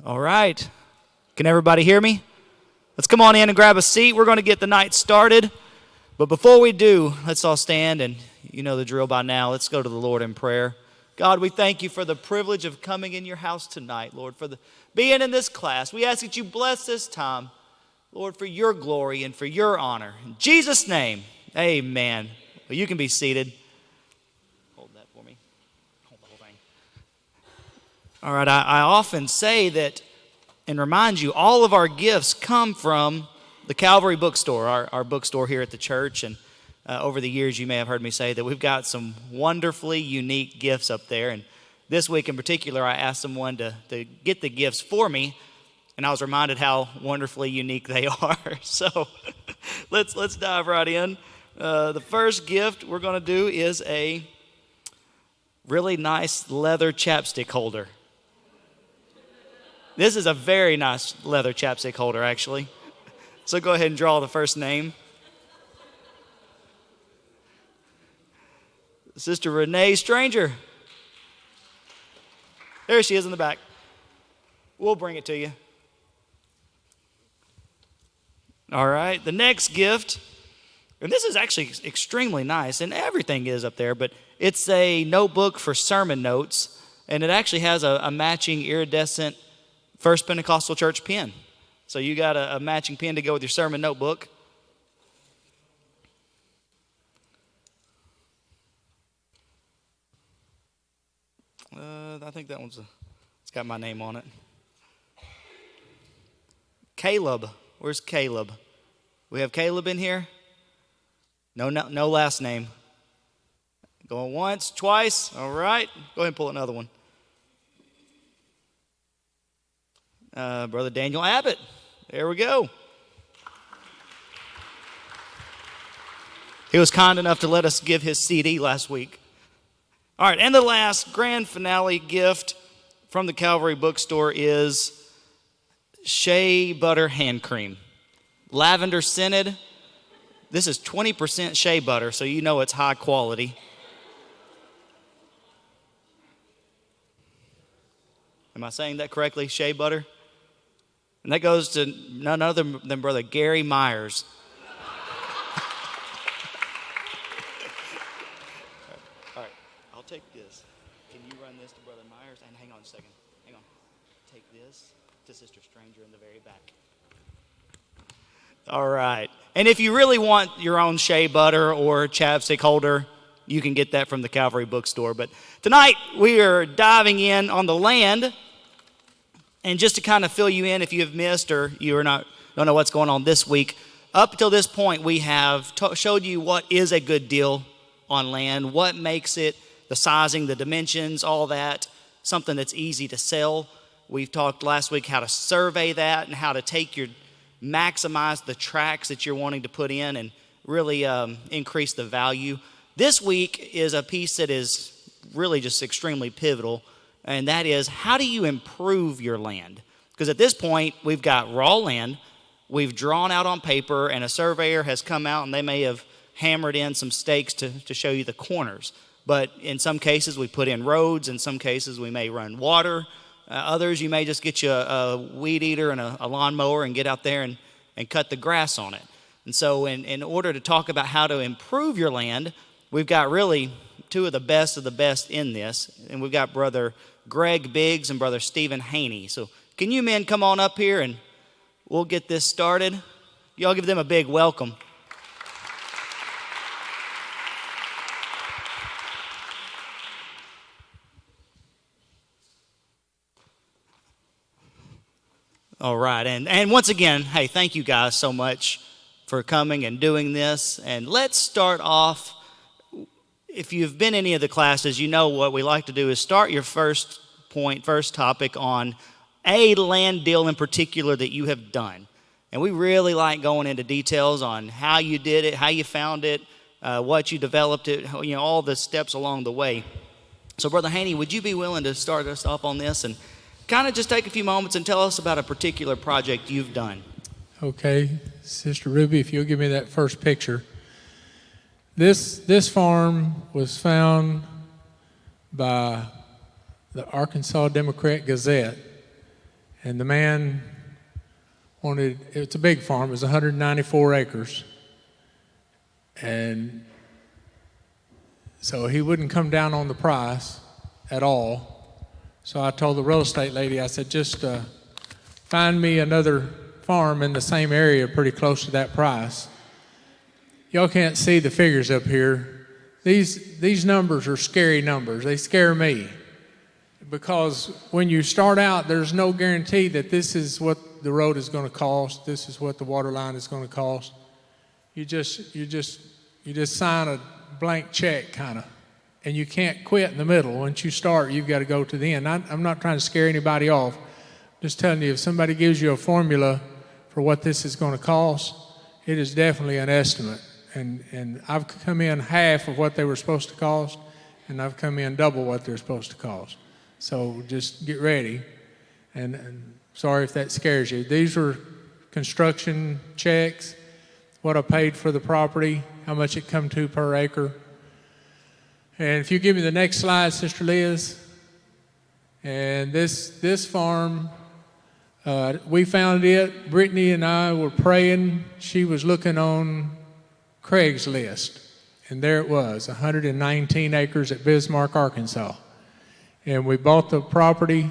All right. Can everybody hear me? Let's come on in and grab a seat. We're going to get the night started. But before we do, let's all stand, and you know the drill by now. Let's go to the Lord in prayer. God, we thank you for the privilege of coming in your house tonight, Lord, for being in this class. We ask that you bless this time, Lord, for your glory and for your honor. In Jesus' name, amen. Well, you can be seated. Hold that for me. Hold the whole thing. All right, I often say that and remind you, all of our gifts come from the Calvary Bookstore, our bookstore here at the church. And over the years, you may have heard me say that we've got some wonderfully unique gifts up there. And this week in particular, I asked someone to get the gifts for me, and I was reminded how wonderfully unique they are. So let's dive right in. The first gift we're going to do is a really nice leather chapstick holder. This is a very nice leather chapstick holder, actually. So go ahead and draw the first name. Sister Renee Stranger. There she is in the back. We'll bring it to you. All right, the next gift, and this is actually extremely nice, and everything is up there, but it's a notebook for sermon notes, and it actually has a matching iridescent First Pentecostal Church pen. So you got a matching pen to go with your sermon notebook. I think that one's it's got my name on it. Caleb. Where's Caleb? We have Caleb in here? No last name. Going once, twice. All right. Go ahead and pull another one. Brother Daniel Abbott. There we go. He was kind enough to let us give his CD last week. All right, and the last grand finale gift from the Calvary Bookstore is shea butter hand cream. Lavender scented. This is 20% shea butter, so you know it's high quality. Am I saying that correctly? Shea butter? And that goes to none other than Brother Gary Myers. All right, I'll take this. Can you run this to Brother Myers? And hang on a second. Hang on. Take this to Sister Stranger in the very back. All right. And if you really want your own shea butter or chapstick holder, you can get that from the Calvary Bookstore. But tonight we are diving in on the land. And just to kind of fill you in if you have missed or you don't know what's going on this week, up until this point we have showed you what is a good deal on land, what makes it, the sizing, the dimensions, all that, something that's easy to sell. We've talked last week how to survey that and how to maximize the tracts that you're wanting to put in and really increase the value. This week is a piece that is really just extremely pivotal. And that is, how do you improve your land? Because at this point, we've got raw land, we've drawn out on paper, and a surveyor has come out and they may have hammered in some stakes to show you the corners. But in some cases, we put in roads. In some cases, we may run water. Others, you may just get you a weed eater and a lawnmower and get out there and cut the grass on it. And so in order to talk about how to improve your land, we've got really two of the best in this. And we've got Brother Greg Biggs and Brother Stephen Haney. So can you men come on up here and we'll get this started. Y'all give them a big welcome. All right, and once again, hey, thank you guys so much for coming and doing this. And let's start off. If you've been in any of the classes, you know what we like to do is start your first topic on a land deal in particular that you have done. And we really like going into details on how you did it, how you found it, what you developed it, all the steps along the way. So Brother Haney, would you be willing to start us off on this and kind of just take a few moments and tell us about a particular project you've done? Okay, Sister Ruby, if you'll give me that first picture. This farm was found by the Arkansas Democrat Gazette And the man wanted, it's a big farm, it was 194 acres. And so he wouldn't come down on the price at all. So I told the real estate lady, I said, just find me another farm in the same area pretty close to that price. Y'all can't see the figures up here. These numbers are scary numbers. They scare me. Because when you start out, there's no guarantee that this is what the road is going to cost, this is what the water line is going to cost. You just sign a blank check, kind of, and you can't quit in the middle. Once you start, you've got to go to the end. I'm not trying to scare anybody off. I'm just telling you, if somebody gives you a formula for what this is going to cost, it is definitely an estimate. And I've come in half of what they were supposed to cost, and I've come in double what they're supposed to cost. So just get ready. And sorry if that scares you. These were construction checks, what I paid for the property, how much it come to per acre. And if you give me the next slide, Sister Liz. And this farm, we found it. Brittany and I were praying. She was looking on Craigslist. And there it was, 119 acres at Bismarck, Arkansas. And we bought the property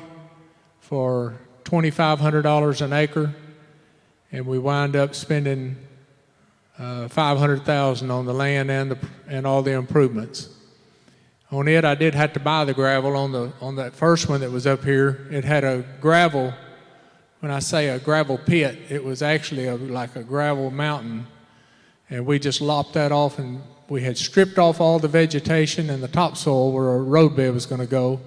for $2,500 an acre, and we wound up spending $500,000 on the land and all the improvements. On it, I did have to buy the gravel on that first one that was up here. It had a gravel. When I say a gravel pit, it was actually like a gravel mountain, and we just lopped that off, and we had stripped off all the vegetation and the topsoil where a road bed was going to go.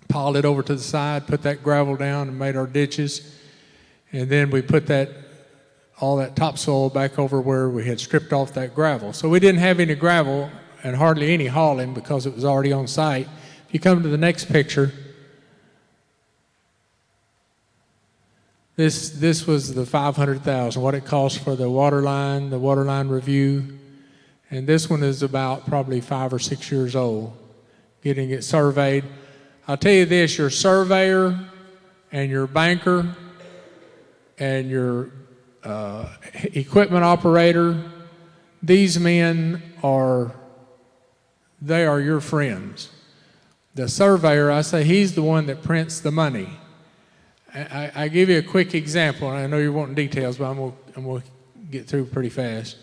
Piled it over to the side, put that gravel down and made our ditches. And then we put all that topsoil back over where we had stripped off that gravel. So we didn't have any gravel and hardly any hauling because it was already on site. If you come to the next picture, this was the $500,000, what it cost for the water line review. And this one is about probably 5 or 6 years old, getting it surveyed. I'll tell you this, your surveyor and your banker and your equipment operator, these men are your friends. The surveyor, I say, he's the one that prints the money. I give you a quick example, and I know you're wanting details, but I'm going to get through pretty fast.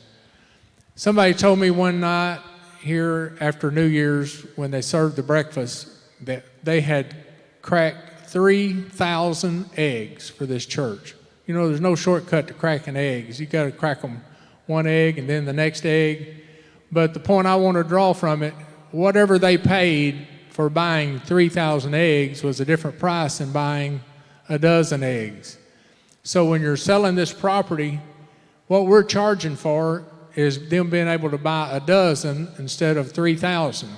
Somebody told me one night here after New Year's when they served the breakfast that they had cracked 3,000 eggs for this church. You know, there's no shortcut to cracking eggs. You got to crack them one egg and then the next egg. But the point I want to draw from it, whatever they paid for buying 3,000 eggs was a different price than buying a dozen eggs. So when you're selling this property, what we're charging for is them being able to buy a dozen instead of 3,000.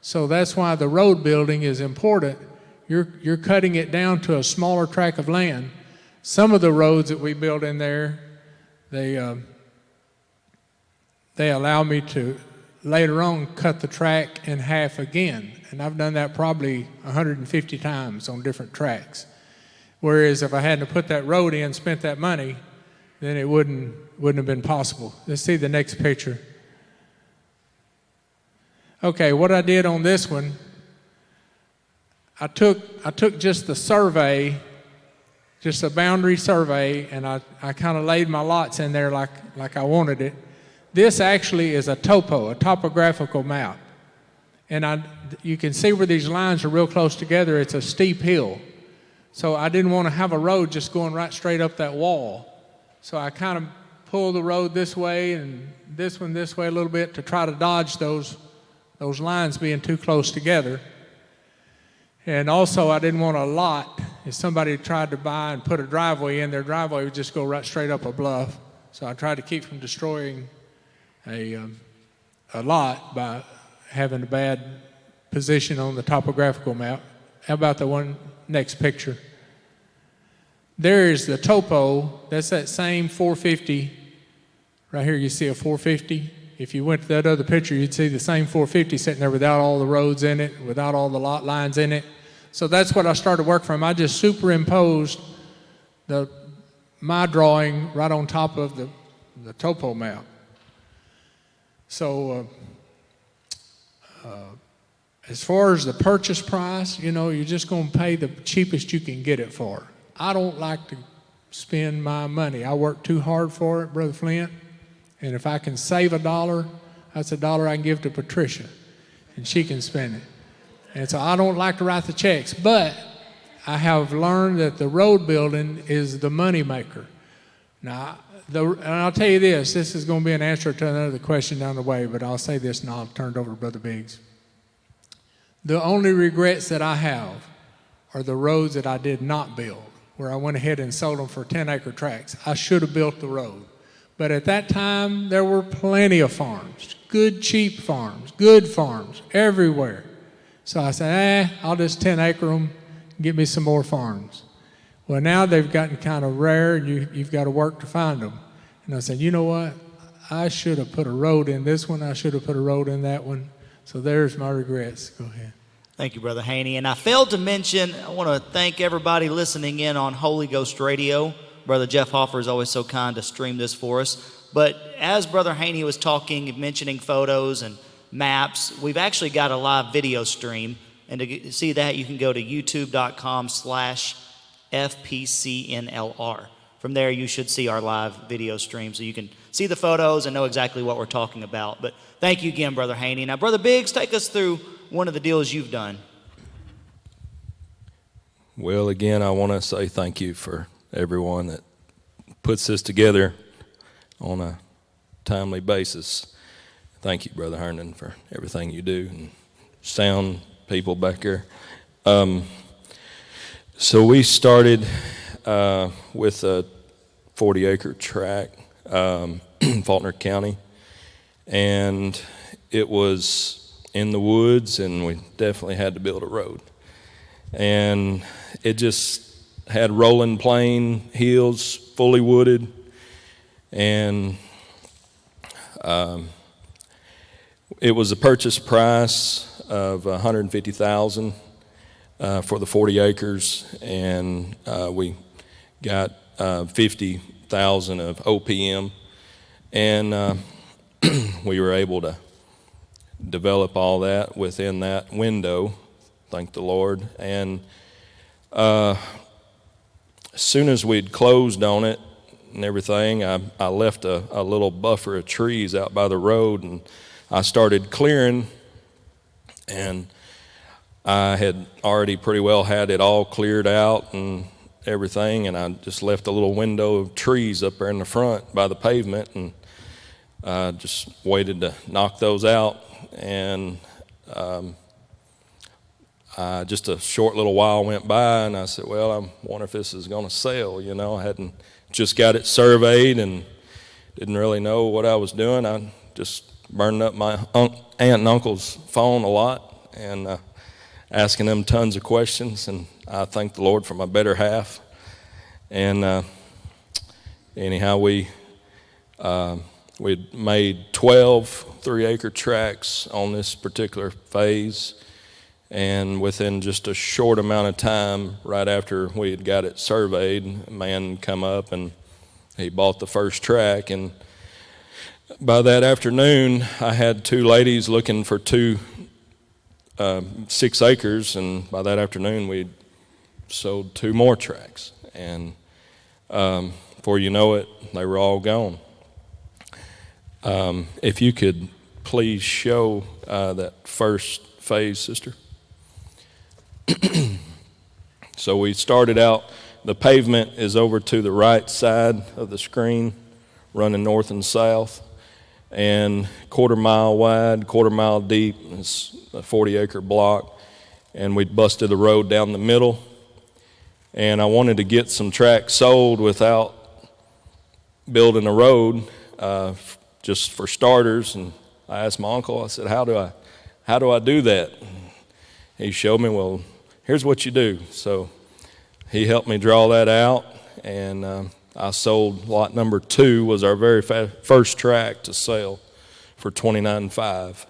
So that's why the road building is important. You're cutting it down to a smaller tract of land. Some of the roads that we build in there, they allow me to later on cut the track in half again. And I've done that probably 150 times on different tracks. Whereas if I hadn't put that road in, spent that money, then it wouldn't have been possible. Let's see the next picture. Okay, what I did on this one, I took just the survey, just a boundary survey, and I kind of laid my lots in there like I wanted it. This actually is a topo, a topographical map. And you can see where these lines are real close together. It's a steep hill. So I didn't want to have a road just going right straight up that wall. So I kind of pulled the road this way and this one this way a little bit to try to dodge those lines being too close together. And also I didn't want a lot. If somebody tried to buy and put a driveway in, their driveway would just go right straight up a bluff. So I tried to keep from destroying a lot by having a bad position on the topographical map. How about the one next picture? There is the topo. That's that same 450. Right here you see a 450. If you went to that other picture, you'd see the same 450 sitting there without all the roads in it, without all the lot lines in it. So that's what I started work from. I just superimposed my drawing right on top of the topo map. So as far as the purchase price, you're just going to pay the cheapest you can get it for. I don't like to spend my money. I work too hard for it, Brother Flint. And if I can save $1, that's $1 I can give to Patricia, and she can spend it. And so I don't like to write the checks, but I have learned that the road building is the money maker. Now, and I'll tell you this is going to be an answer to another question down the way, but I'll say this and I'll turn it over to Brother Biggs. The only regrets that I have are the roads that I did not build, where I went ahead and sold them for 10-acre tracts. I should have built the road. But at that time, there were plenty of farms, good, cheap farms, good farms, everywhere. So I said, I'll just 10-acre them, get me some more farms. Well, now they've gotten kind of rare, and you've got to work to find them. And I said, you know what? I should have put a road in this one. I should have put a road in that one. So there's my regrets. Go ahead. Thank you, Brother Haney. And I failed to mention, I want to thank everybody listening in on Holy Ghost Radio. Brother Jeff Hoffer is always so kind to stream this for us. But as Brother Haney was talking, mentioning photos and maps, we've actually got a live video stream. And to see that, you can go to youtube.com/FPCNLR. From there, you should see our live video stream, so you can see the photos and know exactly what we're talking about. But thank you again, Brother Haney. Now, Brother Biggs, take us through one of the deals you've done. Well, again, I want to say thank you for everyone that puts this together on a timely basis. Thank you, Brother Herndon, for everything you do, and sound people back here. So we started with a 40-acre tract, Faulkner County, and it was in the woods, and we definitely had to build a road. And it just had rolling plain hills, fully wooded, and it was a purchase price of $150,000 for the 40 acres, and we got $50,000 of OPM, and we were able to develop all that within that window, thank the Lord. And as soon as we'd closed on it and everything, I left a little buffer of trees out by the road, and I started clearing, and I had already pretty well had it all cleared out and everything, and I just left a little window of trees up there in the front by the pavement, and I just waited to knock those out. And just a short little while went by, and I said, well, I wonder if this is going to sell. I hadn't just got it surveyed and didn't really know what I was doing. I just burned up my aunt and uncle's phone a lot and asking them tons of questions, and I thank the Lord for my better half. And anyhow, we'd made 12 3-acre tracts on this particular phase, and within just a short amount of time, right after we had got it surveyed, a man come up and he bought the first tract. And by that afternoon, I had 2 ladies looking for 6 acres, and by that afternoon, we sold 2 more tracts. And before you know it, they were all gone. If you could please show that first phase, sister. So we started out, the pavement is over to the right side of the screen, running north and south, and 1/4 mile wide, 1/4 mile deep. It's a 40-acre block, and we busted the road down the middle. And I wanted to get some tracts sold without building a road, just for starters. And I asked my uncle, I said, how do I do that? He showed me, well, here's what you do. So he helped me draw that out, and I sold lot number 2, was our very first tract to sell, for $29,500.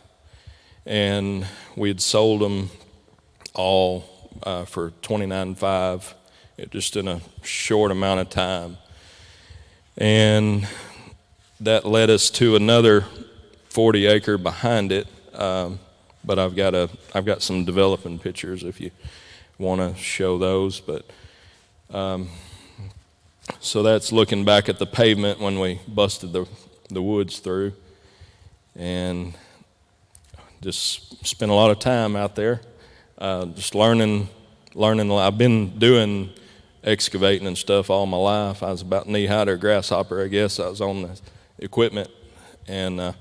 And we had sold them all for $29,500, just in a short amount of time. And that led us to another 40-acre behind it. But I've got some developing pictures if you want to show those. But so that's looking back at the pavement when we busted the woods through, and just spent a lot of time out there, just learning. I've been doing excavating and stuff all my life. I was about knee high to a grasshopper, I guess. I was on the equipment, and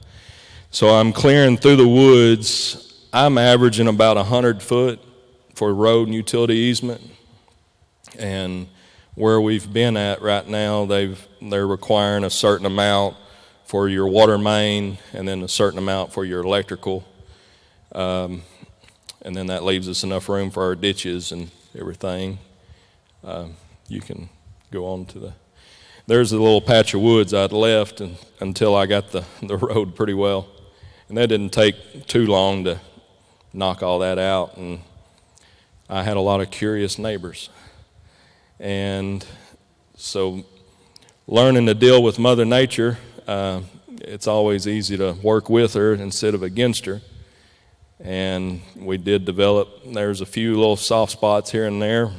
so I'm clearing through the woods. I'm averaging about 100 foot for road and utility easement, and where we've been at right now, they're requiring a certain amount for your water main, and then a certain amount for your electrical, and then that leaves us enough room for our ditches and everything. You can go on to there's a little patch of woods I'd left until I got the road pretty well, and that didn't take too long to knock all that out, and I had a lot of curious neighbors. And so learning to deal with Mother Nature, it's always easy to work with her instead of against her. And we did develop, there's a few little soft spots here and there.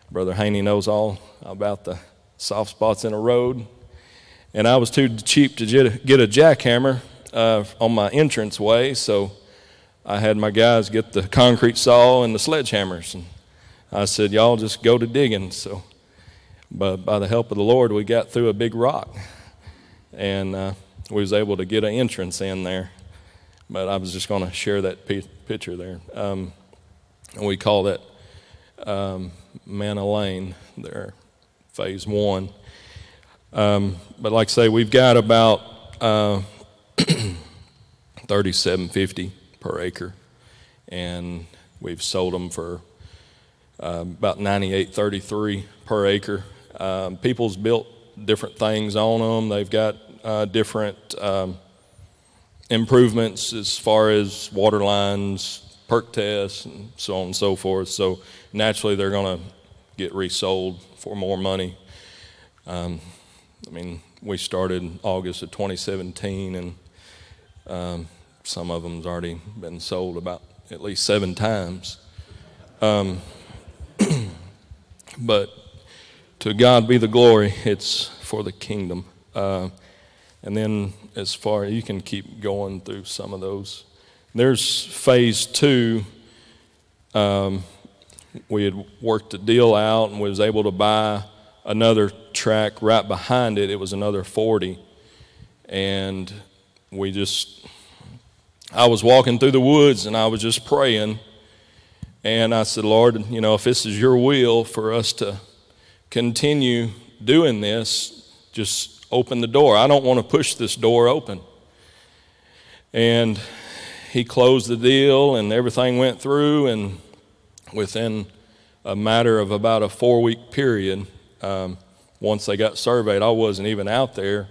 Brother Haney knows all about the soft spots in a road. And I was too cheap to get a jackhammer on my entrance way, so I had my guys get the concrete saw and the sledgehammers. And I said, y'all just go to digging. So, but by the help of the Lord, we got through a big rock, and we was able to get an entrance in there. But I was just going to share that picture there. And we call that Manna Lane there, phase 1. But like I say, we've got about $37.50 per acre, and we've sold them for about $98.33 per acre. People's built different things on them. They've got different improvements as far as water lines, perk tests, and so on and so forth. So naturally, they're going to get resold for more money. I mean, we started in August of 2017, and some of them's already been sold about at least 7 times. But to God be the glory, it's for the kingdom. And then as far, you can keep going through some of those. There's phase 2. We had worked a deal out and was able to buy another track right behind it. It was another 40. And I was walking through the woods and I was just praying. And I said, Lord, if this is your will for us to continue doing this, just open the door. I don't want to push this door open. And he closed the deal and everything went through, and within a matter of about a 4-week period, once they got surveyed, I wasn't even out there.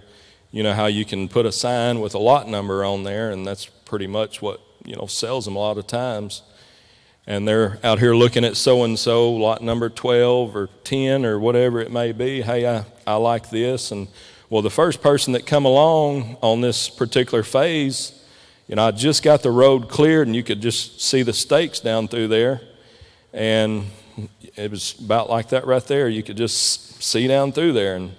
You know how you can put a sign with a lot number on there, and that's pretty much what sells them a lot of times. And they're out here looking at so-and-so, lot number 12 or 10 or whatever it may be. Hey, I like this. And well, the first person that come along on this particular phase, I just got the road cleared, and you could just see the stakes down through there. And it was about like that right there. You could just see down through there, and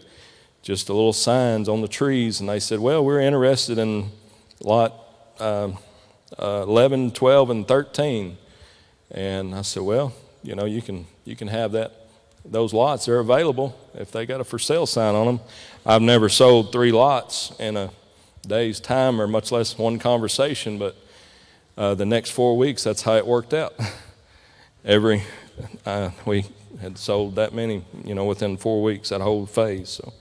just the little signs on the trees. And they said, well, we're interested in lot 11, 12, and 13. And I said, well, you can have that. Those lots are available if they got a for sale sign on them. I've never sold 3 lots in a day's time, or much less one conversation, but the next 4 weeks, that's how it worked out. We had sold that many, within 4 weeks, that whole phase. So,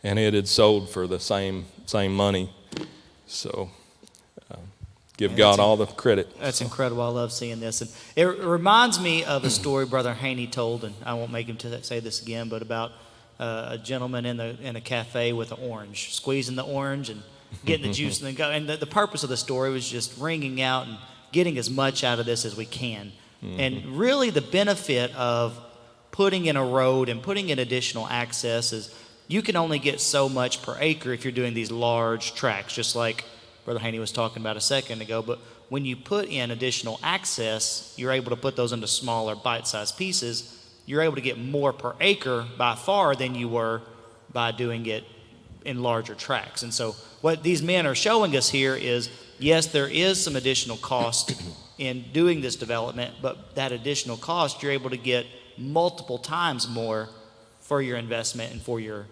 and it had sold for the same money. So give God all the credit. That's incredible. I love seeing this. And it reminds me of a story Brother Haney told, and I won't make him say this again, but about a gentleman in a cafe with an orange, squeezing the orange and getting the juice. And the purpose of the story was just wringing out and getting as much out of this as we can. And really the benefit of putting in a road and putting in additional access is you can only get so much per acre if you're doing these large tracts, just like Brother Haney was talking about a second ago. But when you put in additional access, you're able to put those into smaller bite-sized pieces. You're able to get more per acre by far than you were by doing it in larger tracts. And so what these men are showing us here is, yes, there is some additional cost in doing this development, but that additional cost, you're able to get multiple times more for your investment and for your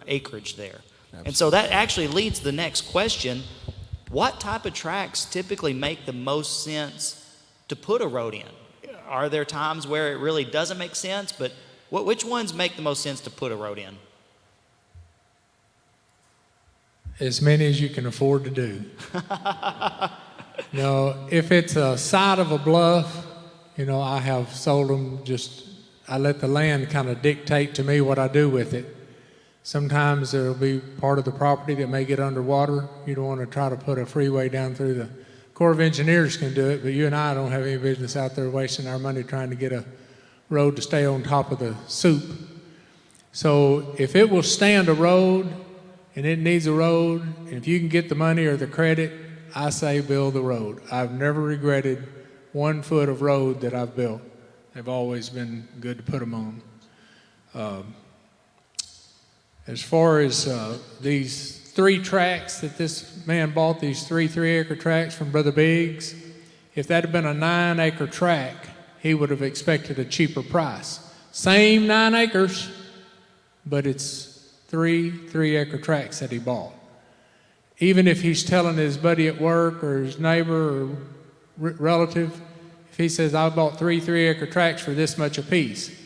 acreage there. Absolutely. And so that actually leads to the next question. What type of tracts typically make the most sense to put a road in? Are there times where it really doesn't make sense, but which ones make the most sense to put a road in? As many as you can afford to do. If it's a side of a bluff, I have sold them I let the land kind of dictate to me what I do with it. Sometimes there'll be part of the property that may get underwater. You don't want to try to put a freeway down through the Corps of Engineers can do it, but you and I don't have any business out there wasting our money trying to get a road to stay on top of the soup. So if it will stand a road and it needs a road, and if you can get the money or the credit, I say build the road. I've never regretted 1 foot of road that I've built. They've always been good to put them on. As far as these 3 tracts that this man bought, these 3 3-acre tracts from Brother Biggs, if that had been a 9-acre tract, he would have expected a cheaper price. Same 9 acres, but it's 3 3-acre tracts that he bought. Even if he's telling his buddy at work or his neighbor or relative, if he says, I bought 3 3-acre tracts for this much a piece,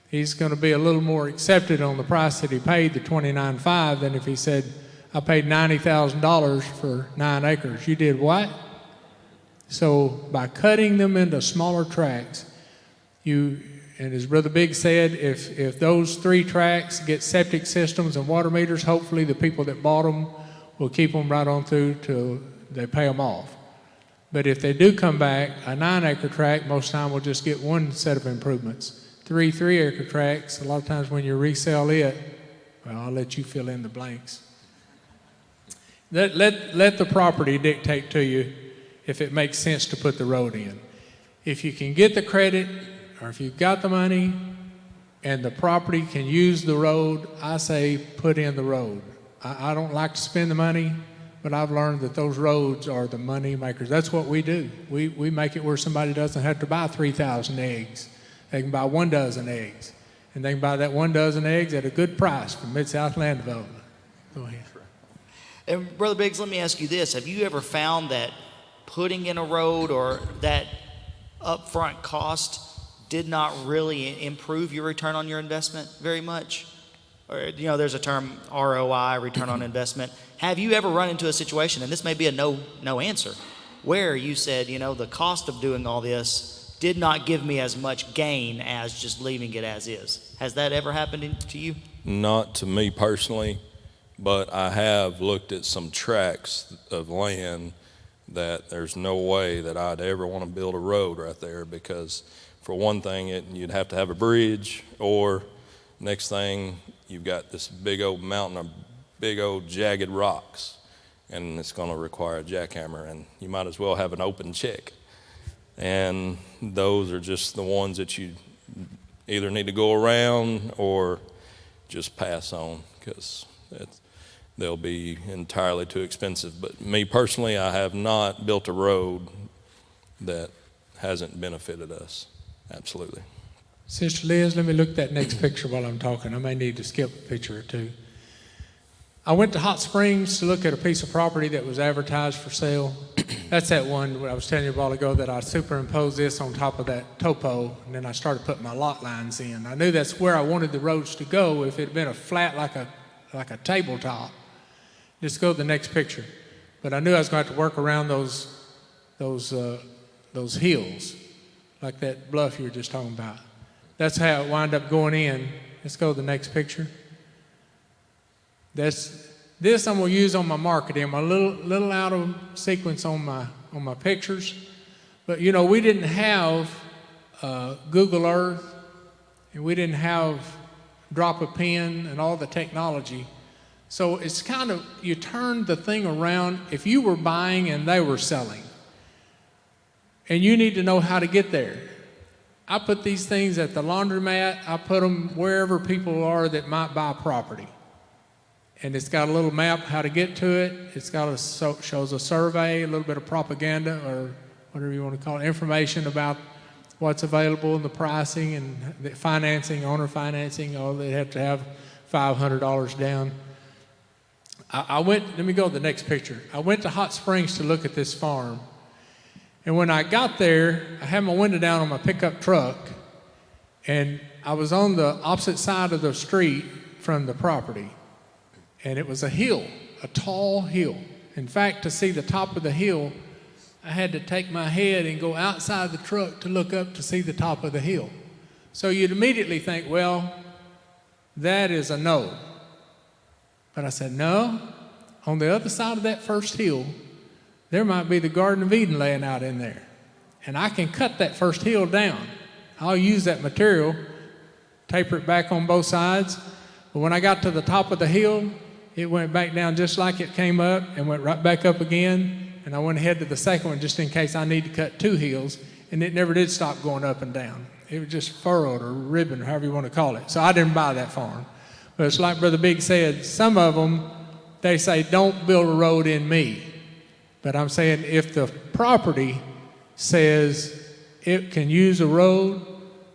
he's going to be a little more accepted on the price that he paid, the $29,500, than if he said, I paid $90,000 for 9 acres. You did what? So by cutting them into smaller tracts, and as Brother Big said, if those 3 tracts get septic systems and water meters, hopefully the people that bought them will keep them right on through till they pay them off. But if they do come back, a 9-acre tract, most of the time we'll just get 1 set of improvements. 3 3-acre tracts, a lot of times when you resell it, well, I'll let you fill in the blanks. Let the property dictate to you if it makes sense to put the road in. If you can get the credit, or if you've got the money, and the property can use the road, I say put in the road. I don't like to spend the money, but I've learned that those roads are the money makers. That's what we do. We make it where somebody doesn't have to buy 3,000 eggs. They can buy 1 dozen eggs. And they can buy that 1 dozen eggs at a good price from Mid-South Land Development. Go ahead. And Brother Biggs, let me ask you this. Have you ever found that putting in a road or that upfront cost did not really improve your return on your investment very much? Or, there's a term, ROI, return on investment. Have you ever run into a situation, and this may be a no answer, where you said, the cost of doing all this did not give me as much gain as just leaving it as is? Has that ever happened to you? Not to me personally, but I have looked at some tracts of land that there's no way that I'd ever want to build a road right there, because for one thing, you'd have to have a bridge, or next thing, you've got this big old mountain of big old jagged rocks, and it's going to require a jackhammer, and you might as well have an open check. And those are just the ones that you either need to go around or just pass on, because they'll be entirely too expensive. But me personally, I have not built a road that hasn't benefited us. Absolutely. Sister Liz, let me look at that next picture while I'm talking. I may need to skip a picture or two. I went to Hot Springs to look at a piece of property that was advertised for sale. That's that one I was telling you a while ago that I superimposed this on top of that topo, and then I started putting my lot lines in. I knew that's where I wanted the roads to go. If it had been a flat like a tabletop, just go to the next picture. But I knew I was going to have to work around those hills, like that bluff you were just talking about. That's how it wound up going in. Let's go to the next picture. This I'm going to use on my marketing. I'm a little out of sequence on my pictures, but we didn't have Google Earth, and we didn't have drop a pin and all the technology. So it's kind of, you turn the thing around. If you were buying and they were selling, and you need to know how to get there. I put these things at the laundromat. I put them wherever people are that might buy property. And it's got a little map how to get to it. It's got shows a survey, a little bit of propaganda, or whatever you want to call it, information about what's available and the pricing and the financing, owner financing. Oh, they have to have $500 down. I went, let me go to the next picture. I went to Hot Springs to look at this farm. And when I got there, I had my window down on my pickup truck, and I was on the opposite side of the street from the property. And it was a hill, a tall hill. In fact, to see the top of the hill, I had to take my head and go outside the truck to look up to see the top of the hill. So you'd immediately think, well, that is a no. But I said, no, on the other side of that first hill, there might be the Garden of Eden laying out in there. And I can cut that first hill down. I'll use that material, taper it back on both sides. But when I got to the top of the hill, it went back down just like it came up and went right back up again. And I went ahead to the second one just in case I need to cut two hills. And it never did stop going up and down. It was just furrowed or ribbon, however you want to call it. So I didn't buy that farm. But it's like Brother Big said, some of them, they say, don't build a road in me. But I'm saying if the property says it can use a road,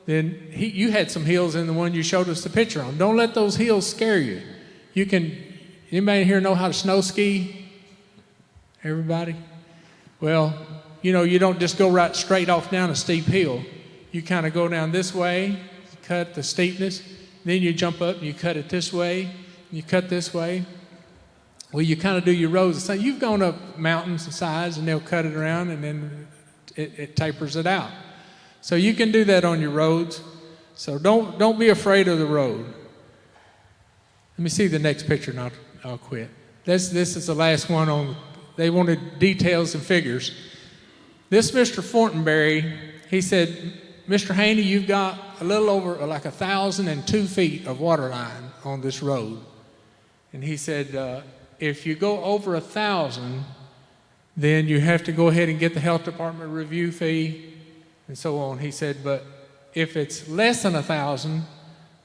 then you had some hills in the one you showed us the picture on. Don't let those hills scare you. Anybody here know how to snow ski? Everybody? Well, you don't just go right straight off down a steep hill. You kind of go down this way, cut the steepness, then you jump up and you cut it this way, and you cut this way. Well, you kind of do your roads. So you've gone up mountains and sides, and they'll cut it around, and then it tapers it out. So you can do that on your roads. So don't be afraid of the road. Let me see the next picture, and I'll quit. This is the last one on. They wanted details and figures. This Mr. Fortenberry, he said, Mr. Haney, you've got a little over like 1,002 feet of water line on this road. And he said, if you go over 1,000, then you have to go ahead and get the health department review fee and so on. He said, but if it's less than 1,000,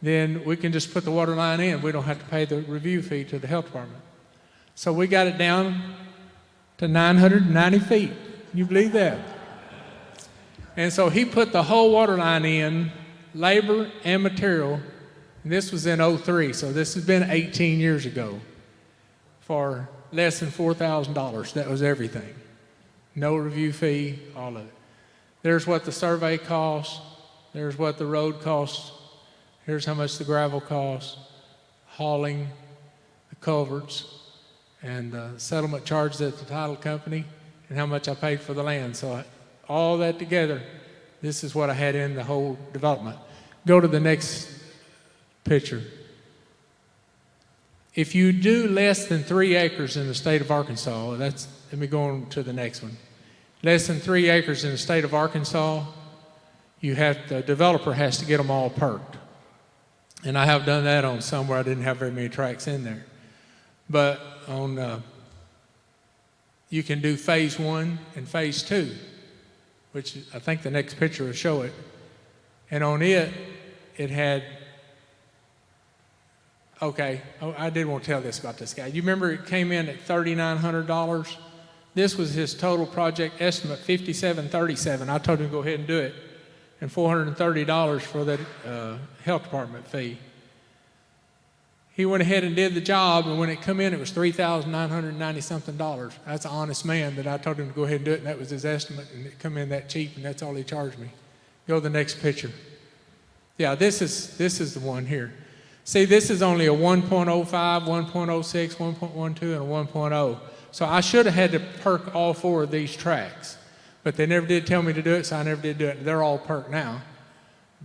then we can just put the water line in. We don't have to pay the review fee to the health department. So we got it down to 990 feet. Can you believe that? And so he put the whole water line in, labor and material, and this was in 03, so this has been 18 years ago, for less than $4,000. That was everything. No review fee, all of it. There's what the survey costs. There's what the road costs. Here's how much the gravel costs, hauling, the culverts, and settlement charges at the title company, and how much I paid for the land. So all that together, this is what I had in the whole development. Go to the next picture. If you do less than 3 acres in the state of Arkansas, let me go on to the next one. Less than 3 acres in the state of Arkansas, the developer has to get them all perked. And I have done that on some where I didn't have very many tracks in there. But you can do phase 1 and phase 2, which I think the next picture will show it. And on it had, okay, I did want to tell this about this guy. You remember it came in at $3,900? This was his total project estimate, $5,737. I told him to go ahead and do it, and $430 for that health department fee. He went ahead and did the job, and when it come in, it was $3,990-something. That's an honest man, but I told him to go ahead and do it, and that was his estimate, and it come in that cheap, and that's all he charged me. Go to the next picture. Yeah, this is the one here. See, this is only a 1.05, 1.06, 1.12, and a 1.0. So I should have had to perk all 4 of these tracks, but they never did tell me to do it, so I never did do it. They're all perked now,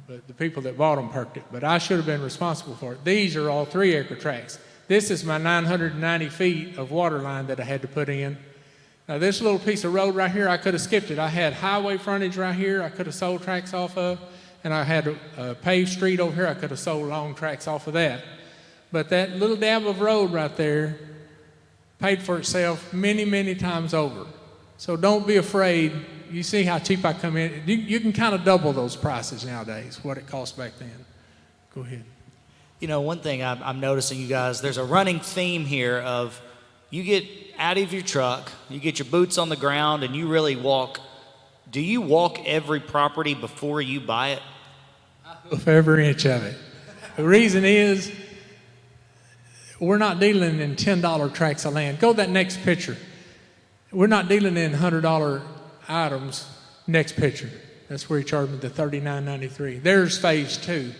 but the people that bought them perked it. But I should have been responsible for it. These are all 3-acre tracks. This is my 990 feet of water line that I had to put in. Now this little piece of road right here, I could have skipped it. I had highway frontage right here I could have sold tracks off of, and I had a paved street over here I could have sold long tracks off of that. But that little dab of road right there paid for itself many, many times over. So don't be afraid. You see how cheap I come in. You can kind of double those prices nowadays, what it cost back then. Go ahead. You know, one thing I'm noticing, you guys, there's a running theme here of you get out of your truck, you get your boots on the ground, and you really walk. Do you walk every property before you buy it? I hoof every inch of it. The reason is we're not dealing in $10 tracts of land. Go to that next picture. We're not dealing in $100 items. Next picture. That's where he charged me the $39.93. There's phase 2.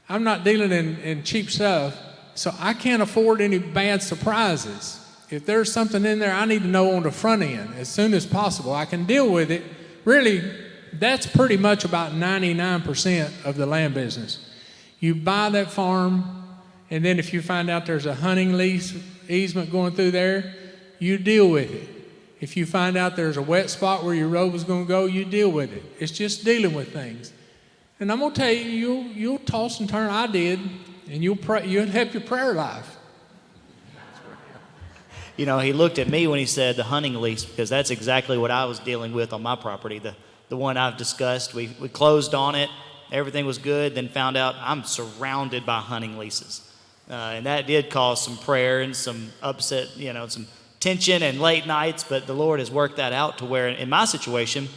I'm not dealing in cheap stuff, so I can't afford any bad surprises. If there's something in there, I need to know on the front end as soon as possible. I can deal with it. Really, that's pretty much about 99% of the land business. You buy that farm, and then if you find out there's a hunting lease easement going through there, you deal with it. If you find out there's a wet spot where your road was going to go, you deal with it. It's just dealing with things. And I'm going to tell you, you'll toss and turn. I did, and you'll help your prayer life. You know, he looked at me when he said the hunting lease, because that's exactly what I was dealing with on my property. The one I've discussed, we closed on it, everything was good, then found out I'm surrounded by hunting leases. And that did cause some prayer and some upset, some tension and late nights, but the Lord has worked that out to where in my situation,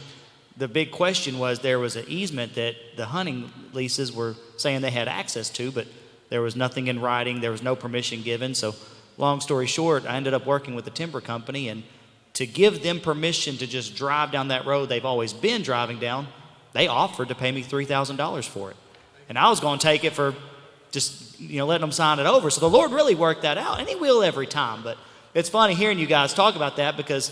the big question was there was an easement that the hunting leases were saying they had access to, but there was nothing in writing, there was no permission given. So long story short, I ended up working with the timber company, and to give them permission to just drive down that road they've always been driving down, they offered to pay me $3,000 for it. And I was going to take it for just, letting them sign it over. So the Lord really worked that out, and he will every time. But it's funny hearing you guys talk about that, because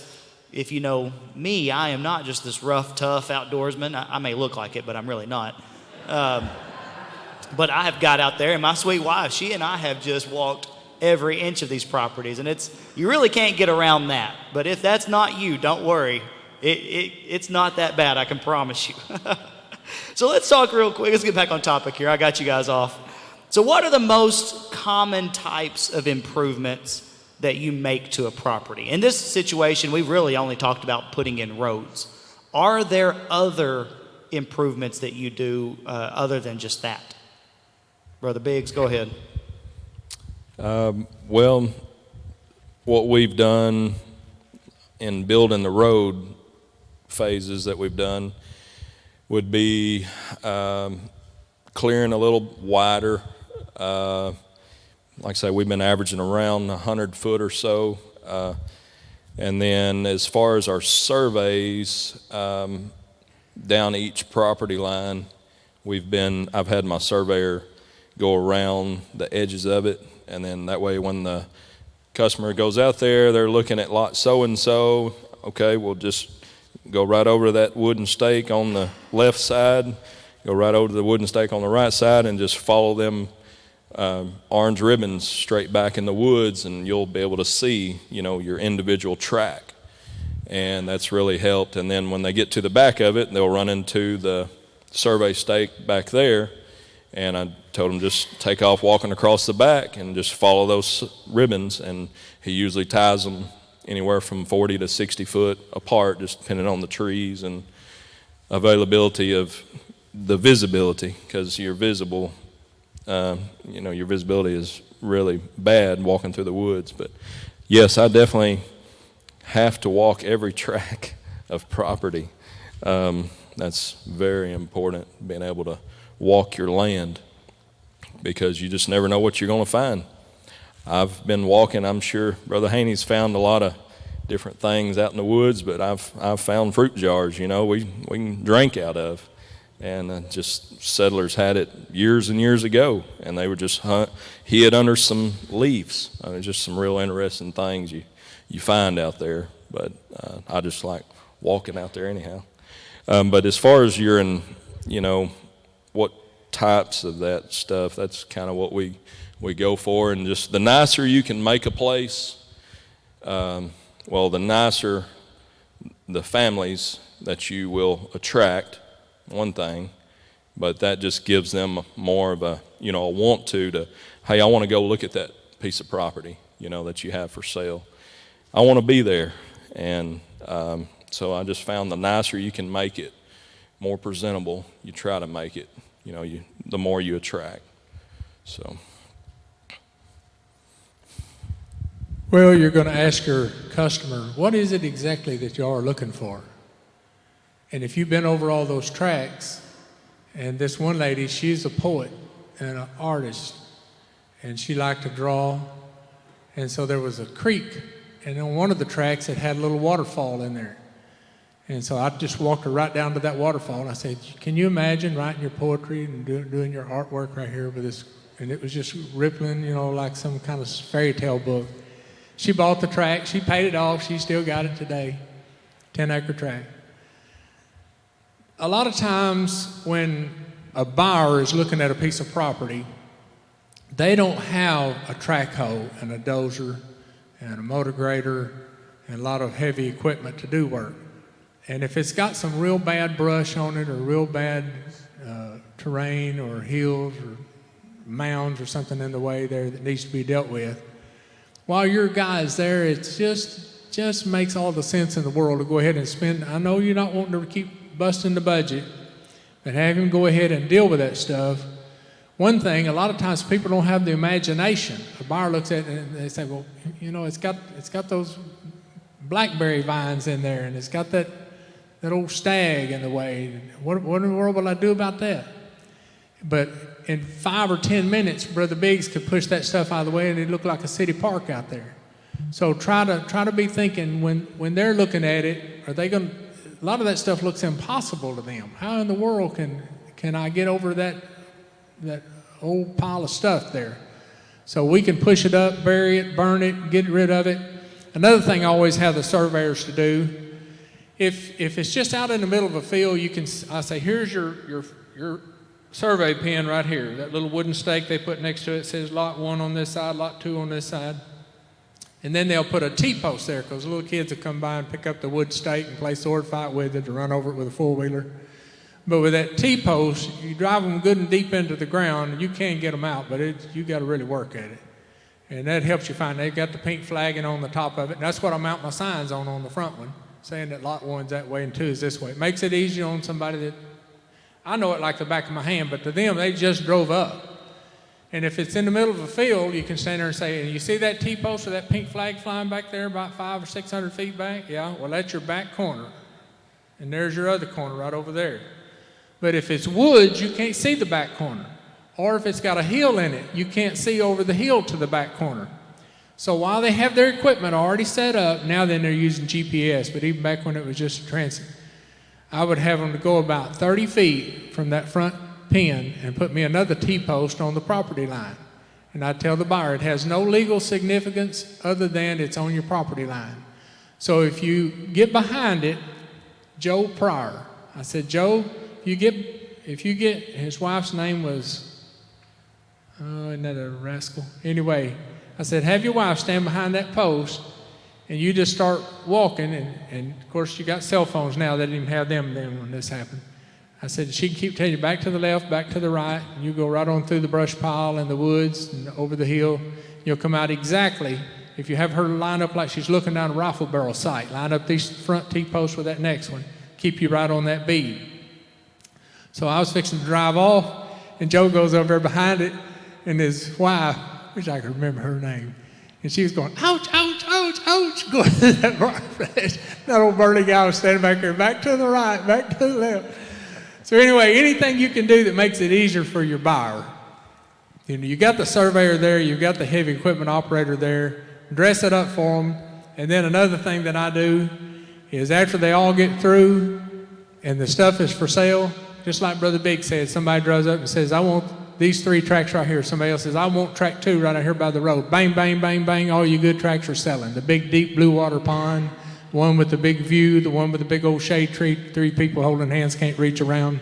if you know me, I am not just this rough, tough outdoorsman. I may look like it, but I'm really not. But I have got out there, and my sweet wife, she and I have just walked every inch of these properties, and you really can't get around that. But if that's not you, don't worry. It's not that bad, I can promise you. So let's talk real quick. Let's get back on topic here. I got you guys off. So what are the most common types of improvements that you make to a property? In this situation, we've really only talked about putting in roads. Are there other improvements that you do other than just that? Brother Biggs, go ahead. Well, what we've done in building the road phases that we've done would be clearing a little wider. Like I say, we've been averaging around 100 foot or so. And then as far as our surveys down each property line, I've had my surveyor go around the edges of it, and then that way when the customer goes out there, they're looking at lot so-and-so, okay, we'll just go right over to that wooden stake on the left side, go right over to the wooden stake on the right side, and just follow them orange ribbons straight back in the woods, and you'll be able to see, your individual track. And that's really helped. And then when they get to the back of it, they'll run into the survey stake back there. And I told him just take off walking across the back and just follow those ribbons. And he usually ties them anywhere from 40 to 60 foot apart, just depending on the trees and availability of the visibility, because you're visible. Your visibility is really bad walking through the woods. But yes, I definitely have to walk every track of property. That's very important, being able to walk your land, because you just never know what you're going to find. I've been walking, I'm sure Brother Haney's found a lot of different things out in the woods, but I've found fruit jars, we can drink out of. And just settlers had it years and years ago, and they were just hid under some leaves. Just some real interesting things you find out there. But I just like walking out there anyhow. But as far as you're in, what types of that stuff, that's kind of what we go for. And just the nicer you can make a place, the nicer the families that you will attract, one thing, but that just gives them more of a, a want to, hey, I want to go look at that piece of property, that you have for sale. I want to be there. And so I just found the nicer you can make it, more presentable you try to make it, the more you attract. So. Well, you're going to ask your customer, what is it exactly that you are looking for? And if you've been over all those tracks, and this one lady, she's a poet and an artist, and she liked to draw, and so there was a creek, and on one of the tracks it had a little waterfall in there. And so I just walked her right down to that waterfall, and I said, can you imagine writing your poetry and doing your artwork right here with this? And it was just rippling, like some kind of fairy tale book. She bought the tract, she paid it off, she still got it today, 10-acre tract. A lot of times when a buyer is looking at a piece of property, they don't have a track hoe and a dozer and a motor grader and a lot of heavy equipment to do work. And if it's got some real bad brush on it or real bad terrain or hills or mounds or something in the way there that needs to be dealt with, while your guy's there, it just makes all the sense in the world to go ahead and spend. I know you're not wanting to keep busting the budget, but have him go ahead and deal with that stuff. One thing, a lot of times people don't have the imagination. A buyer looks at it and they say, well, it's got those blackberry vines in there, and it's got that old stag in the way. What in the world will I do about that? But in 5 or 10 minutes, Brother Biggs could push that stuff out of the way, and it looked like a city park out there. So try to be thinking when they're looking at it, are they going to? A lot of that stuff looks impossible to them. How in the world can I get over that old pile of stuff there? So we can push it up, bury it, burn it, get rid of it. Another thing I always have the surveyors to do, if it's just out in the middle of a field, I say, here's your survey pin right here. That little wooden stake they put next to it says lot 1 on this side, lot 2 on this side. And then they'll put a T-post there because little kids will come by and pick up the wood stake and play sword fight with it or run over it with a four-wheeler. But with that T-post, you drive them good and deep into the ground, and you can get them out, but you got to really work at it. And that helps you find. They've got the pink flagging on the top of it. And that's what I mount my signs on the front one, saying that lot 1's that way and 2 is this way. It makes it easy on somebody that, I know it like the back of my hand, but to them, they just drove up. And if it's in the middle of a field, you can stand there and say, you see that T-post or that pink flag flying back there about 500 or 600 feet back? Yeah, well, that's your back corner. And there's your other corner right over there. But if it's woods, you can't see the back corner. Or if it's got a hill in it, you can't see over the hill to the back corner. So while they have their equipment already set up, now then they're using GPS, but even back when it was just transit, I would have them to go about 30 feet from that front pin and put me another T-post on the property line. And I tell the buyer it has no legal significance other than it's on your property line. So if you get behind it, Joe Pryor, I said, Joe, if you get, his wife's name was, isn't that a rascal? Anyway, I said, have your wife stand behind that post and you just start walking, and of course you got cell phones now, they didn't even have them then when this happened. I said, she can keep telling you back to the left, back to the right, and you go right on through the brush pile and the woods and over the hill. You'll come out exactly, if you have her line up like she's looking down a rifle barrel sight, line up these front T-posts with that next one, keep you right on that bead. So I was fixing to drive off, and Joe goes over there behind it, and his wife, wish I could remember her name, and she was going, ouch, ouch, ouch, ouch, going to that bar flash. That old burly guy was standing back there, back to the right, back to the left. So anyway, anything you can do that makes it easier for your buyer. You got the surveyor there, you've got the heavy equipment operator there, dress it up for them. And then another thing that I do is after they all get through and the stuff is for sale, just like Brother Big said, somebody drives up and says, I want these 3 tracks right here. Somebody else says, I want track 2 right out here by the road. Bang, bang, bang, bang, all you good tracks are selling. The big, deep blue water pond, one with the big view, the one with the big old shade tree, 3 people holding hands can't reach around.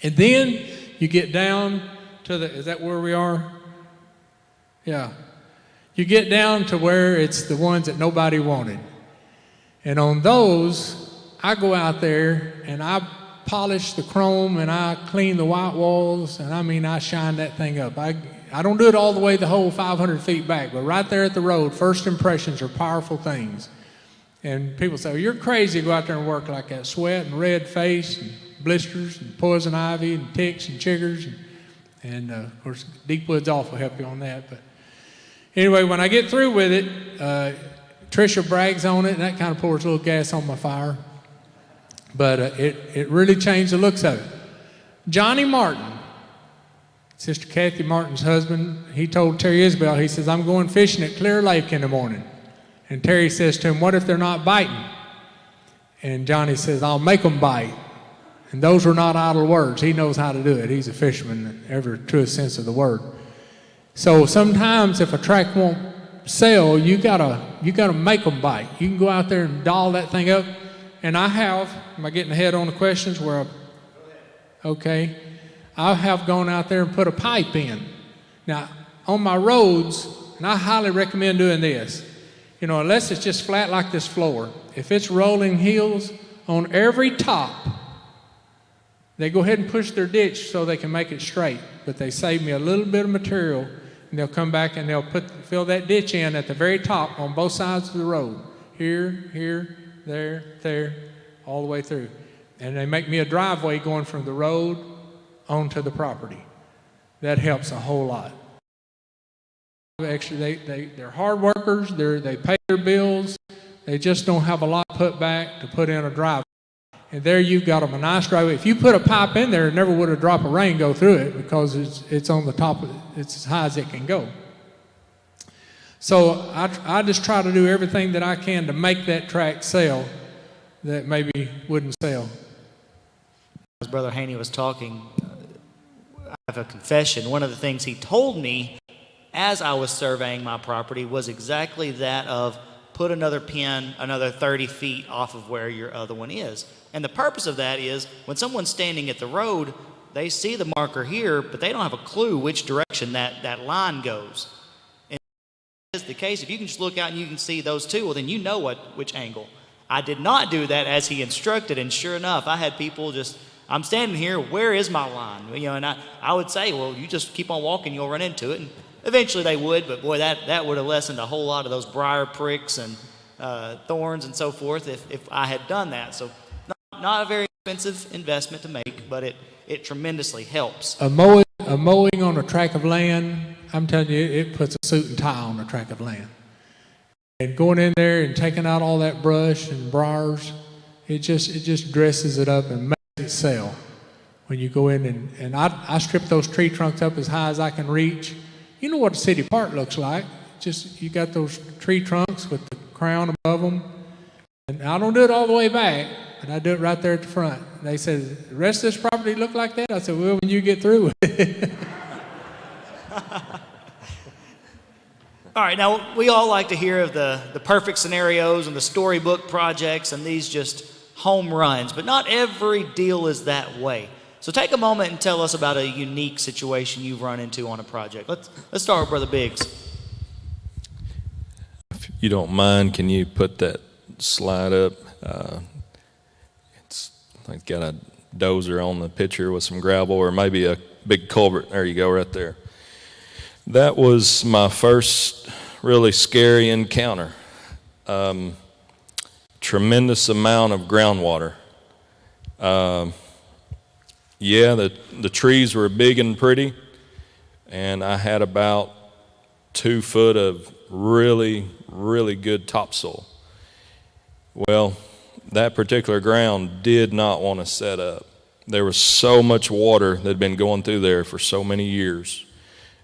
And then you get down to is that where we are? Yeah. You get down to where it's the ones that nobody wanted. And on those, I go out there and I polish the chrome and I clean the white walls, and I mean, I shine that thing up. I don't do it all the way the whole 500 feet back, but right there at the road, first impressions are powerful things. And people say, well, you're crazy to go out there and work like that. Sweat and red face and blisters and poison ivy and ticks and chiggers. And of course, Deep Woods Off will help you on that. But anyway, when I get through with it, Tricia brags on it, and that kind of pours a little gas on my fire. But it really changed the looks of it. Johnny Martin, Sister Kathy Martin's husband, he told Terry Isbell, he says, I'm going fishing at Clear Lake in the morning. And Terry says to him, what if they're not biting? And Johnny says, I'll make them bite. And those were not idle words. He knows how to do it. He's a fisherman in every truest sense of the word. So sometimes if a track won't sell, you gotta make them bite. You can go out there and doll that thing up. And I have, am I getting ahead on the questions where okay. I have gone out there and put a pipe in. Now, on my roads, and I highly recommend doing this, you know, unless it's just flat like this floor, if it's rolling hills, on every top, they go ahead and push their ditch so they can make it straight. But they save me a little bit of material, and they'll come back and they'll fill that ditch in at the very top on both sides of the road. Here, there, all the way through. And they make me a driveway going from the road onto the property. That helps a whole lot. Actually, they're hard workers. They pay their bills. They just don't have a lot put back to put in a driveway. And there you've got them a nice driveway. If you put a pipe in there, it never would a drop of rain go through it because it's on the top. It's as high as it can go. So I just try to do everything that I can to make that track sell that maybe wouldn't sell. As Brother Haney was talking, I have a confession. One of the things he told me as I was surveying my property was exactly that of put another pin another 30 feet off of where your other one is. And the purpose of that is when someone's standing at the road, they see the marker here, but they don't have a clue which direction that line goes. And if that is the case, if you can just look out and you can see those two, well, then you know which angle. I did not do that as he instructed, and sure enough, I had people just, I'm standing here, where is my line? You know, and I would say, well, you just keep on walking, you'll run into it. And eventually they would, but boy, that would have lessened a whole lot of those briar pricks and thorns and so forth if I had done that. So not a very expensive investment to make, but it tremendously helps. A mowing on a tract of land, I'm telling you, it puts a suit and tie on a tract of land. And going in there and taking out all that brush and briars, it just dresses it up and makes it sell. When you go in and I strip those tree trunks up as high as I can reach. You know what a city park looks like. Just you got those tree trunks with the crown above them. And I don't do it all the way back, but I do it right there at the front. They said, the rest of this property look like that? I said, well, when you get through with it. All right, now we all like to hear of the perfect scenarios and the storybook projects and these just home runs, but not every deal is that way. So take a moment and tell us about a unique situation you've run into on a project. Let's start with Brother Biggs. If you don't mind, can you put that slide up? It's like got a dozer on the picture with some gravel or maybe a big culvert. There you go, right there. That was my first really scary encounter. Tremendous amount of groundwater. Yeah, the trees were big and pretty, and I had about 2 foot of really, really good topsoil. Well, that particular ground did not want to set up. There was so much water that had been going through there for so many years,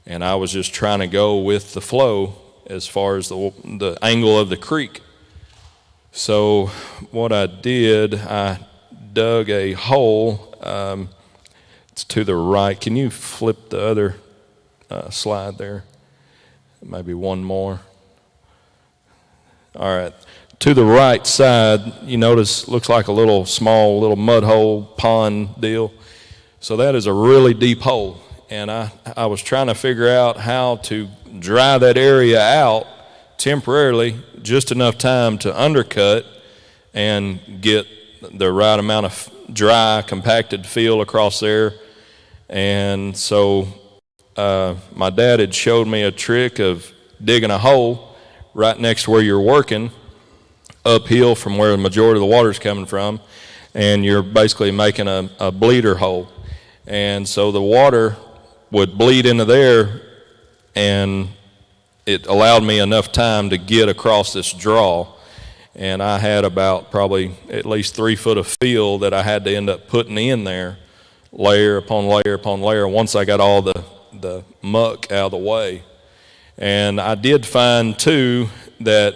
and I was just trying to go with the flow as far as the angle of the creek. So what I did, I dug a hole. It's to the right. Can you flip the other slide there? Maybe one more. All right. To the right side, you notice looks like a small little mud hole pond deal. So that is a really deep hole. And I was trying to figure out how to dry that area out temporarily, just enough time to undercut and get the right amount of dry, compacted feel across there. And so my dad had showed me a trick of digging a hole right next to where you're working, uphill from where the majority of the water is coming from, and you're basically making a bleeder hole. And so the water would bleed into there, and it allowed me enough time to get across this draw. And I had about probably at least 3 foot of fill that I had to end up putting in there, layer upon layer upon layer, once I got all the muck out of the way. And I did find, too, that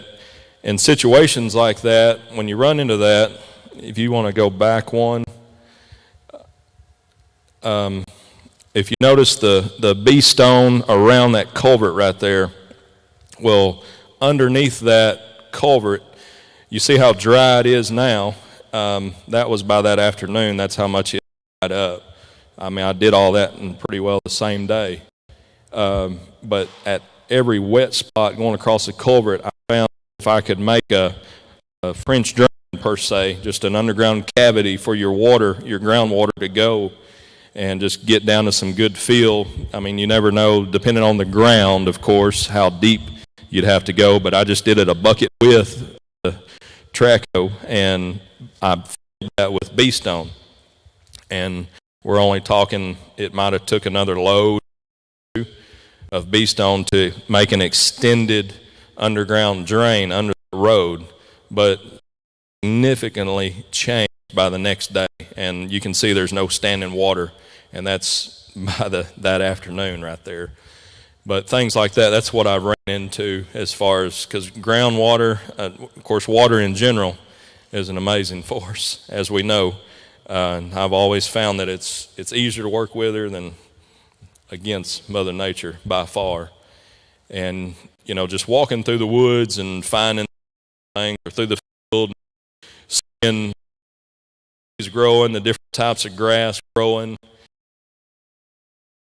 in situations like that, when you run into that, if you want to go back one, if you notice the B stone around that culvert right there, well, underneath that culvert, you see how dry it is now. That was by that afternoon. That's how much it dried up. I mean, I did all that in pretty well the same day. But at every wet spot going across the culvert, I found if I could make a French drain per se, just an underground cavity for your water, your groundwater to go, and just get down to some good fill. I mean, you never know, depending on the ground, of course, how deep you'd have to go. But I just did it a bucket width Traco, and I filled that with B stone. And we're only talking, it might have took another load of B stone to make an extended underground drain under the road, but significantly changed by the next day. And you can see there's no standing water, and that's by that afternoon right there. But things like that, that's what I've ran into as far as, because groundwater, of course, water in general is an amazing force, as we know. I've always found that it's easier to work with her than against Mother Nature by far. And, you know, just walking through the woods and finding things, or through the field, seeing trees growing, the different types of grass growing,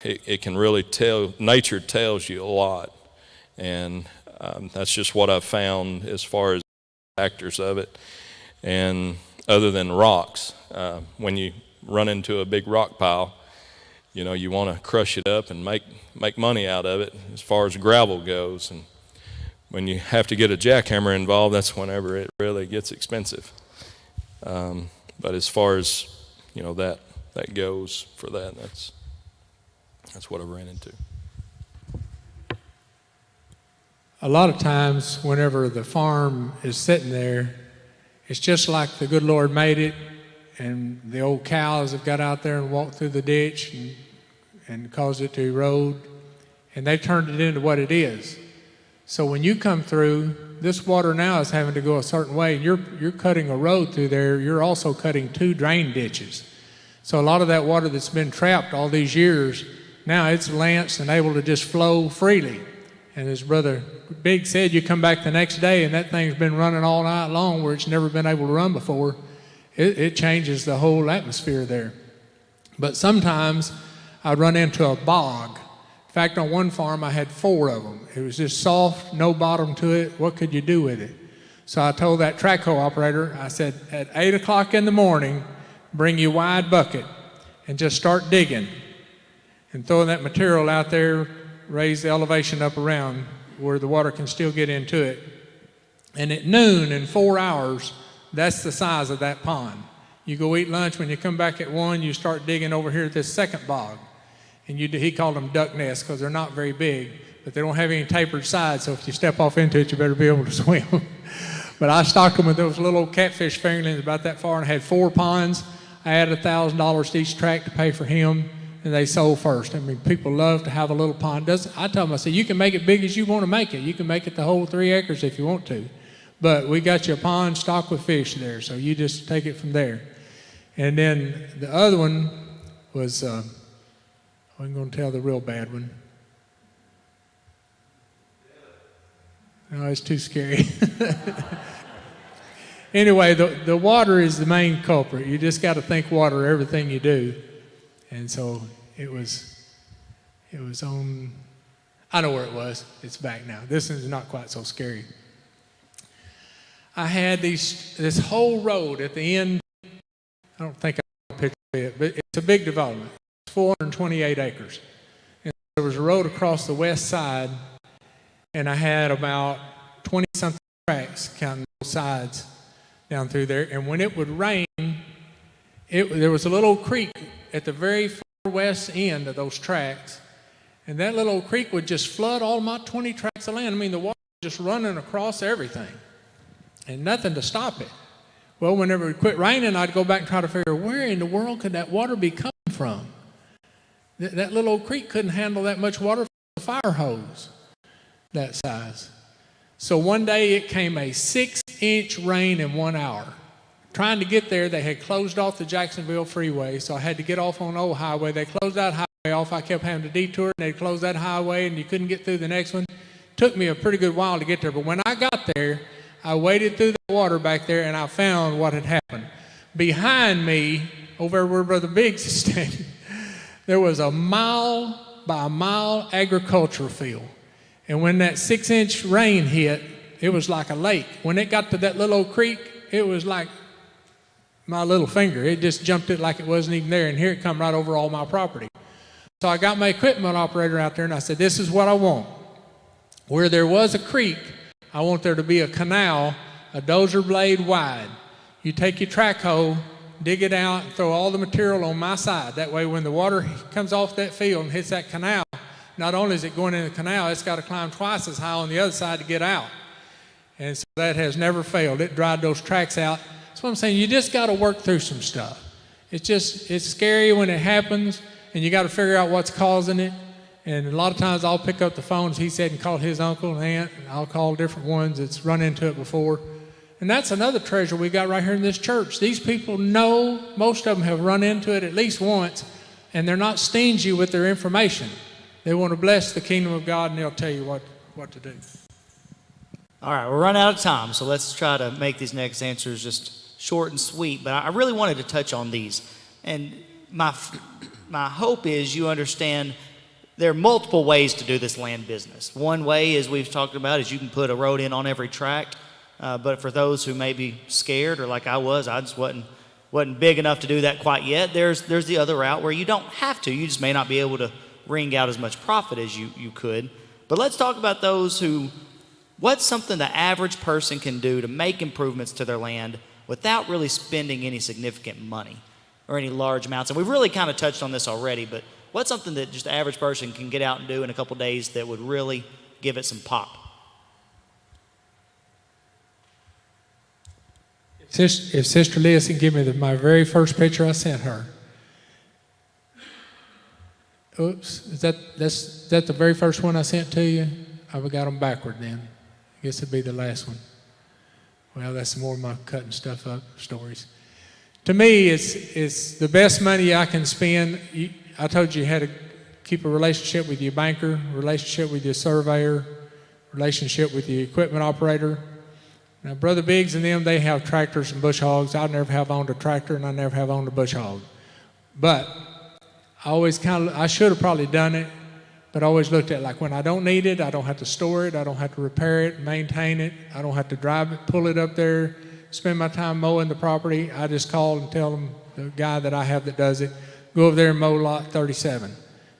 it can really tell, nature tells you a lot. And that's just what I've found as far as factors of it. And other than rocks, when you run into a big rock pile, you know, you want to crush it up and make money out of it as far as gravel goes. And when you have to get a jackhammer involved, that's whenever it really gets expensive. But as far as, you know, that goes for that, that's what I've ran into. A lot of times, whenever the farm is sitting there, it's just like the good Lord made it, and the old cows have got out there and walked through the ditch and caused it to erode, and they've turned it into what it is. So when you come through, this water now is having to go a certain way. You're cutting a road through there. You're also cutting 2 drain ditches. So a lot of that water that's been trapped all these years, now it's lanced and able to just flow freely. And as Brother Big said, you come back the next day and that thing's been running all night long where it's never been able to run before. It changes the whole atmosphere there. But sometimes I'd run into a bog. In fact, on one farm I had 4 of them. It was just soft, no bottom to it. What could you do with it? So I told that track hoe operator, I said, at 8 o'clock in the morning, bring your wide bucket and just start digging and throwing that material out there, raise the elevation up around where the water can still get into it. And at noon, in 4 hours, that's the size of that pond. You go eat lunch, when you come back at 1, you start digging over here at this second bog. And he called them duck nests because they're not very big, but they don't have any tapered sides, so if you step off into it, you better be able to swim. But I stocked them with those little catfish fingerlings about that far, and I had 4 ponds. I added $1,000 to each tract to pay for him, and they sold first. I mean, people love to have a little pond. I tell them, I said, you can make it big as you want to make it. You can make it the whole 3 acres if you want to. But we got you a pond stocked with fish there, so you just take it from there. And then the other one was, I'm going to tell the real bad one. No, it's too scary. Anyway, the water is the main culprit. You just got to think water everything you do. And so it was on, I know where it was. It's back now. This is not quite so scary. I had this whole road at the end I don't think I have a picture of it, but it's a big development. It's 428 acres. And there was a road across the west side, and I had about 20-something tracks counting both sides down through there. And when it would rain, there was a little creek at the very far west end of those tracks, and that little creek would just flood all my 20 tracts of land. I mean, the water was just running across everything, and nothing to stop it. Well, whenever it quit raining, I'd go back and try to figure where in the world could that water be coming from. That little old creek couldn't handle that much water from a fire hose that size. So one day it came a 6-inch rain in 1 hour. Trying to get there, they had closed off the Jacksonville freeway, so I had to get off on the old highway. They closed that highway off. I kept having to detour, and they closed that highway, and you couldn't get through the next one. Took me a pretty good while to get there, but when I got there, I waded through the water back there, and I found what had happened. Behind me, over where Brother Biggs is standing, there was a mile by mile agricultural field. And when that 6-inch rain hit, it was like a lake. When it got to that little old creek, it was like my little finger. It just jumped it like it wasn't even there, and here it come right over all my property. So I got my equipment operator out there, and I said, this is what I want. Where there was a creek, I want there to be a canal, a dozer blade wide. You take your track hoe, dig it out, and throw all the material on my side. That way when the water comes off that field and hits that canal, not only is it going in the canal, it's got to climb twice as high on the other side to get out. And so that has never failed. It dried those tracks out. That's what I'm saying. You just got to work through some stuff. It's scary when it happens, and you got to figure out what's causing it. And a lot of times I'll pick up the phone, as he said, and call his uncle and aunt, and I'll call different ones that's run into it before. And that's another treasure we got right here in this church. These people know, most of them have run into it at least once, and they're not stingy with their information. They want to bless the kingdom of God, and they'll tell you what to do. All right, we're running out of time, so let's try to make these next answers just short and sweet. But I really wanted to touch on these. And my hope is you understand there are multiple ways to do this land business. One way, as we've talked about, is you can put a road in on every tract. But for those who may be scared, or like I was, I just wasn't big enough to do that quite yet, there's the other route where you don't have to. You just may not be able to wring out as much profit as you could. But let's talk about those who, what's something the average person can do to make improvements to their land without really spending any significant money or any large amounts? And we've really kind of touched on this already, but what's something that just the average person can get out and do in a couple days that would really give it some pop? If Sister Liz can give me my very first picture I sent her. Oops, is that the very first one I sent to you? I've got them backward then. I guess it'd be the last one. Well, that's more of my cutting stuff up stories. To me, it's the best money I can spend. I told you had to keep a relationship with your banker, relationship with your surveyor, relationship with the equipment operator. Now, Brother Biggs and them, they have tractors and bush hogs. I never have owned a tractor, and I never have owned a bush hog. But I should have probably done it, but I always looked at it like when I don't need it, I don't have to store it, I don't have to repair it, maintain it, I don't have to drive it, pull it up there, spend my time mowing the property. I just call and tell them, the guy that I have that does it, go over there and mow lot 37.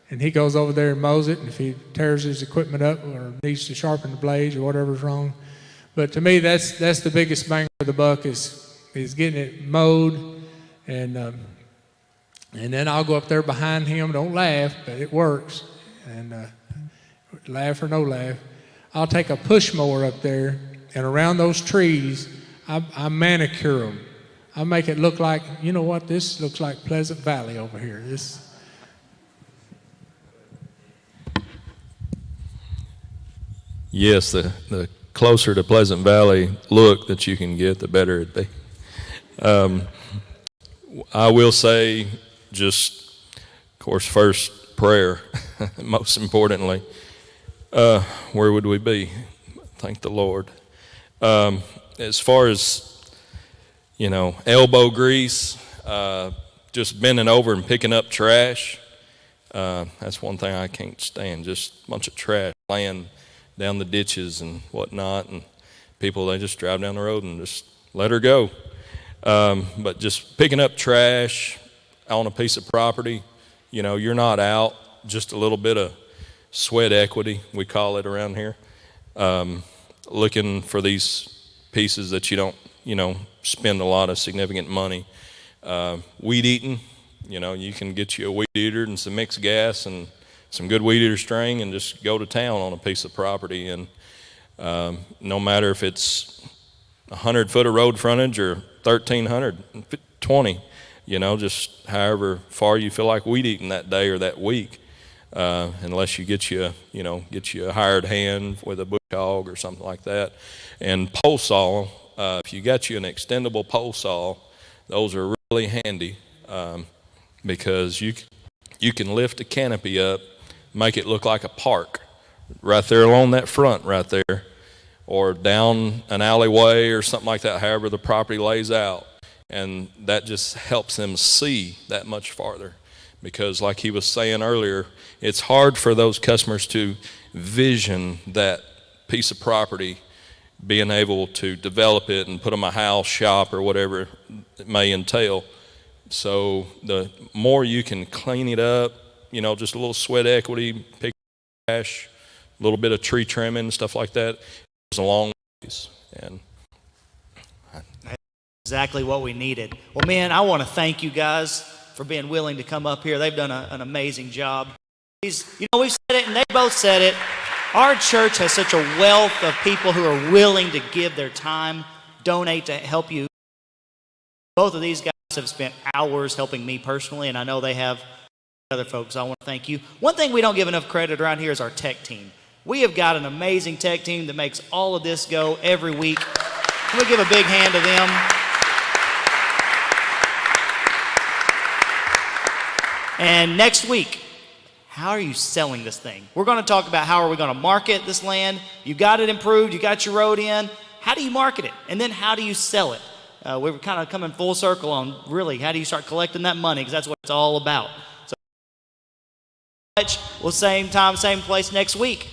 And he goes over there and mows it, and if he tears his equipment up or needs to sharpen the blades or whatever's wrong. But to me, that's the biggest bang for the buck is getting it mowed, and then I'll go up there behind him. Don't laugh, but it works. And laugh or no laugh, I'll take a push mower up there, and around those trees, I manicure them. I make it look like, you know what? This looks like Pleasant Valley over here. Yes, the closer to Pleasant Valley look that you can get, the better it'd be. I will say, just, of course, first prayer, most importantly. Where would we be? Thank the Lord. As far as, elbow grease, just bending over and picking up trash, that's one thing I can't stand, just a bunch of trash laying down the ditches and whatnot, and people, they just drive down the road and just let her go. But just picking up trash on a piece of property, you're not out, just a little bit of sweat equity, we call it around here. Looking for these pieces that you don't, spend a lot of significant money. Weed eating, you can get you a weed eater and some mixed gas and some good weed eater string and just go to town on a piece of property. And no matter if it's 100 foot of road frontage or 1,320, just however far you feel like weed eating that day or that week. Unless you get you a hired hand with a bush hog or something like that. And pole saw, if you got you an extendable pole saw, those are really handy because you can lift a canopy up, make it look like a park right there along that front right there, or down an alleyway or something like that, however the property lays out. And that just helps them see that much farther. Because like he was saying earlier, it's hard for those customers to vision that piece of property, being able to develop it and put them a house, shop, or whatever it may entail. So the more you can clean it up, just a little sweat equity, pick trash, a little bit of tree trimming, stuff like that, goes a long ways. And exactly what we needed. Well, man, I want to thank you guys for being willing to come up here. They've done an amazing job. We've said it, and they both said it. Our church has such a wealth of people who are willing to give their time, donate to help you. Both of these guys have spent hours helping me personally, and I know they have other folks. I want to thank you. One thing we don't give enough credit around here is our tech team. We have got an amazing tech team that makes all of this go every week. Can we give a big hand to them? And next week, how are you selling this thing? We're going to talk about how are we going to market this land. You got it improved. You got your road in. How do you market it? And then how do you sell it? We're kind of coming full circle on really how do you start collecting that money, because that's what it's all about. So, we'll same time, same place next week.